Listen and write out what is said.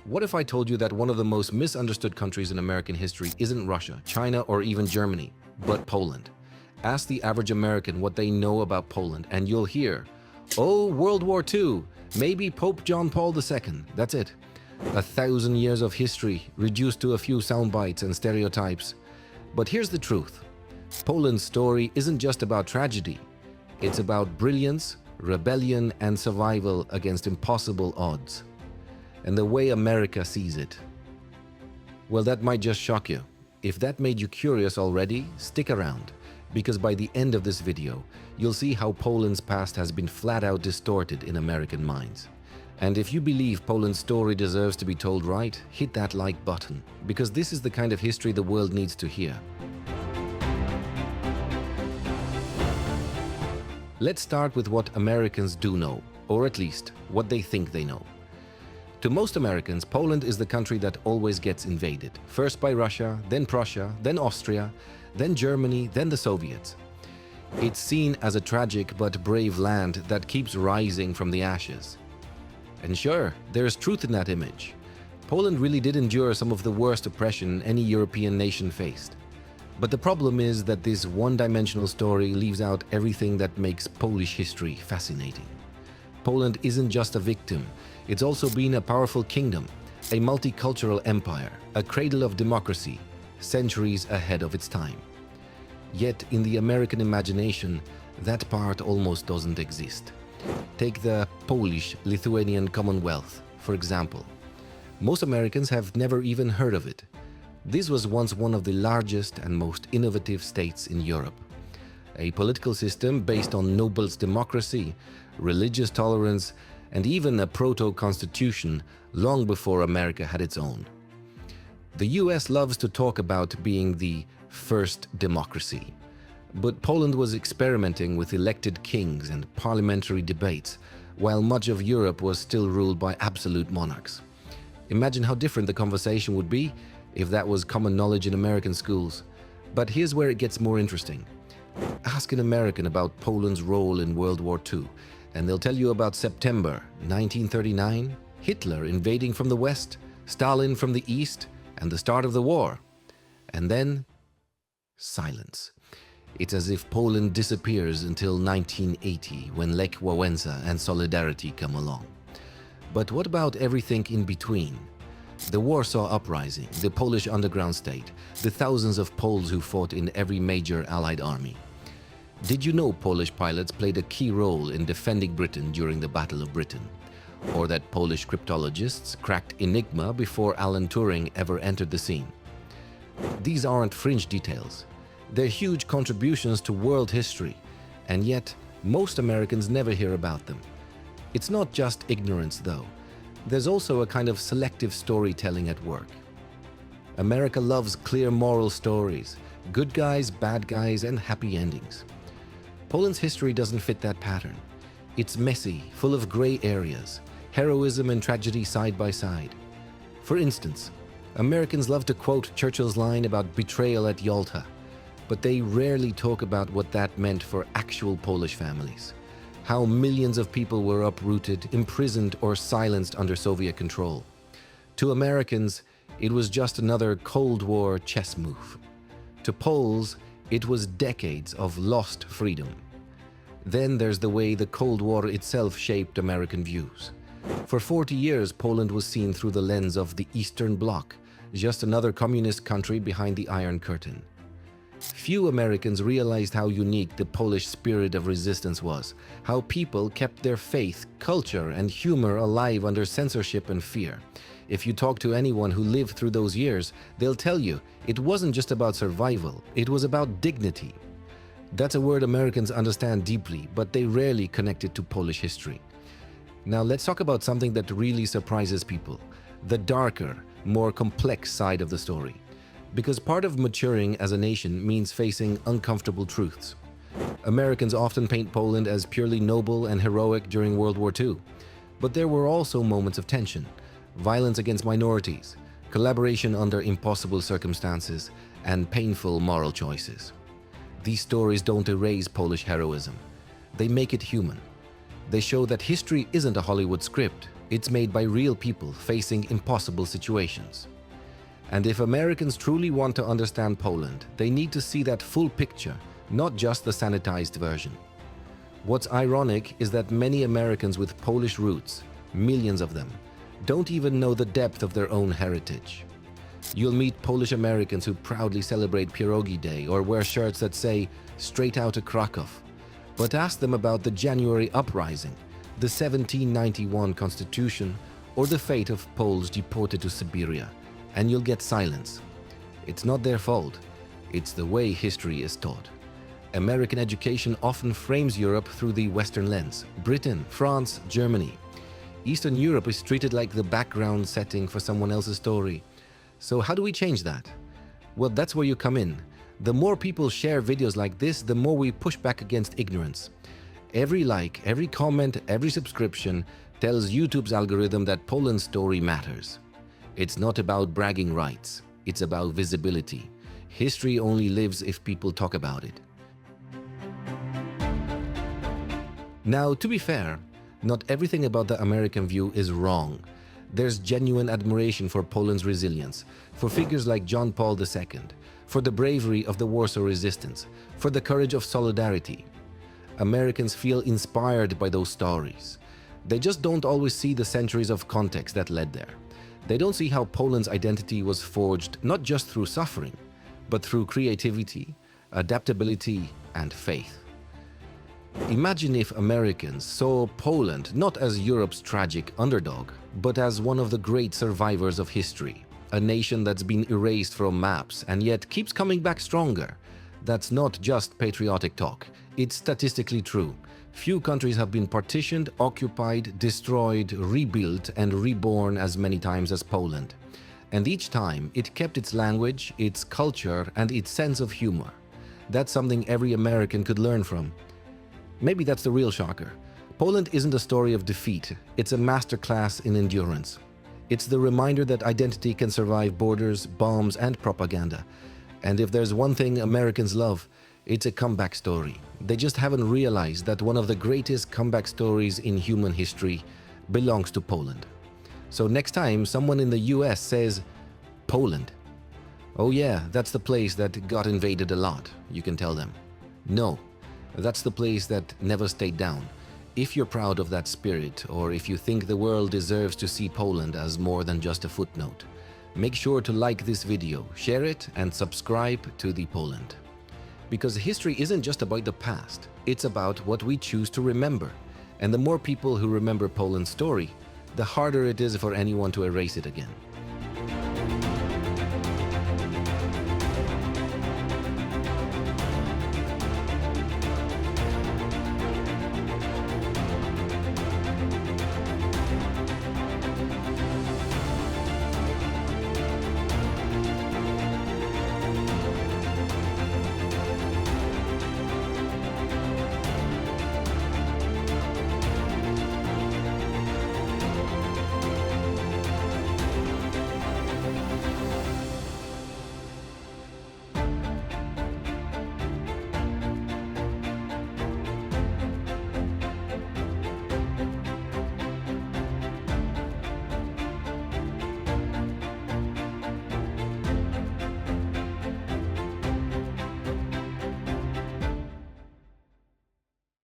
What if I told you that one of the most misunderstood countries in American history isn't Russia, China, or even Germany, but Poland? Ask the average American what they know about Poland, and you'll hear, "Oh, World War II, maybe Pope John Paul II, that's it." 1,000 years of history reduced to a few sound bites and stereotypes. But here's the truth. Poland's story isn't just about tragedy. It's about brilliance, rebellion, and survival against impossible odds. And the way America sees it. Well, that might just shock you. If that made you curious already, stick around, because by the end of this video, you'll see how Poland's past has been flat out distorted in American minds. And if you believe Poland's story deserves to be told right, hit that like button, because this is the kind of history the world needs to hear. Let's start with what Americans do know, or at least what they think they know. To most Americans, Poland is the country that always gets invaded, first by Russia, then Prussia, then Austria, then Germany, then the Soviets. It's seen as a tragic but brave land that keeps rising from the ashes. And sure, there's truth in that image. Poland really did endure some of the worst oppression any European nation faced. But the problem is that this one-dimensional story leaves out everything that makes Polish history fascinating. Poland isn't just a victim, it's also been a powerful kingdom, a multicultural empire, a cradle of democracy, centuries ahead of its time. Yet in the American imagination, that part almost doesn't exist. Take the Polish-Lithuanian Commonwealth, for example. Most Americans have never even heard of it. This was once one of the largest and most innovative states in Europe. A political system based on nobles' democracy, religious tolerance, and even a proto-constitution long before America had its own. The US loves to talk about being the first democracy. But Poland was experimenting with elected kings and parliamentary debates, while much of Europe was still ruled by absolute monarchs. Imagine how different the conversation would be if that was common knowledge in American schools. But here's where it gets more interesting. Ask an American about Poland's role in World War II, and they'll tell you about September 1939, Hitler invading from the west, Stalin from the east, and the start of the war. And then, silence. It's as if Poland disappears until 1980, when Lech Wałęsa and Solidarity come along. But what about everything in between? The Warsaw Uprising, the Polish underground state, the thousands of Poles who fought in every major Allied army. Did you know Polish pilots played a key role in defending Britain during the Battle of Britain? Or that Polish cryptologists cracked Enigma before Alan Turing ever entered the scene? These aren't fringe details. They're huge contributions to world history, and yet most Americans never hear about them. It's not just ignorance, though. There's also a kind of selective storytelling at work. America loves clear moral stories, good guys, bad guys, and happy endings. Poland's history doesn't fit that pattern. It's messy, full of gray areas, heroism and tragedy side by side. For instance, Americans love to quote Churchill's line about betrayal at Yalta, but they rarely talk about what that meant for actual Polish families. How millions of people were uprooted, imprisoned, or silenced under Soviet control. To Americans, it was just another Cold War chess move. To Poles, it was decades of lost freedom. Then there's the way the Cold War itself shaped American views. For 40 years, Poland was seen through the lens of the Eastern Bloc, just another communist country behind the Iron Curtain. Few Americans realized how unique the Polish spirit of resistance was, how people kept their faith, culture, and humor alive under censorship and fear. If you talk to anyone who lived through those years, they'll tell you it wasn't just about survival, it was about dignity. That's a word Americans understand deeply, but they rarely connect it to Polish history. Now let's talk about something that really surprises people, the darker, more complex side of the story. Because part of maturing as a nation means facing uncomfortable truths. Americans often paint Poland as purely noble and heroic during World War II. But there were also moments of tension, violence against minorities, collaboration under impossible circumstances, and painful moral choices. These stories don't erase Polish heroism. They make it human. They show that history isn't a Hollywood script. It's made by real people facing impossible situations. And if Americans truly want to understand Poland, they need to see that full picture, not just the sanitized version. What's ironic is that many Americans with Polish roots, millions of them, don't even know the depth of their own heritage. You'll meet Polish Americans who proudly celebrate Pierogi Day or wear shirts that say "Straight Outta Krakow." But ask them about the January Uprising, the 1791 Constitution, or the fate of Poles deported to Siberia, and you'll get silence. It's not their fault. It's the way history is taught. American education often frames Europe through the Western lens. Britain, France, Germany. Eastern Europe is treated like the background setting for someone else's story. So how do we change that? Well, that's where you come in. The more people share videos like this, the more we push back against ignorance. Every like, every comment, every subscription tells YouTube's algorithm that Poland's story matters. It's not about bragging rights. It's about visibility. History only lives if people talk about it. Now, to be fair, not everything about the American view is wrong. There's genuine admiration for Poland's resilience, for figures like John Paul II, for the bravery of the Warsaw Resistance, for the courage of solidarity. Americans feel inspired by those stories. They just don't always see the centuries of context that led there. They don't see how Poland's identity was forged not just through suffering, but through creativity, adaptability, and faith. Imagine if Americans saw Poland not as Europe's tragic underdog, but as one of the great survivors of history, a nation that's been erased from maps and yet keeps coming back stronger. That's not just patriotic talk, it's statistically true. Few countries have been partitioned, occupied, destroyed, rebuilt, and reborn as many times as Poland. And each time, it kept its language, its culture, and its sense of humor. That's something every American could learn from. Maybe that's the real shocker. Poland isn't a story of defeat, it's a masterclass in endurance. It's the reminder that identity can survive borders, bombs, and propaganda. And if there's one thing Americans love, it's a comeback story. They just haven't realized that one of the greatest comeback stories in human history belongs to Poland. So next time someone in the US says, "Poland," oh yeah, that's the place that got invaded a lot, you can tell them. No. That's the place that never stayed down. If you're proud of that spirit, or if you think the world deserves to see Poland as more than just a footnote, make sure to like this video, share it, and subscribe to The Poland. Because history isn't just about the past, it's about what we choose to remember. And the more people who remember Poland's story, the harder it is for anyone to erase it again.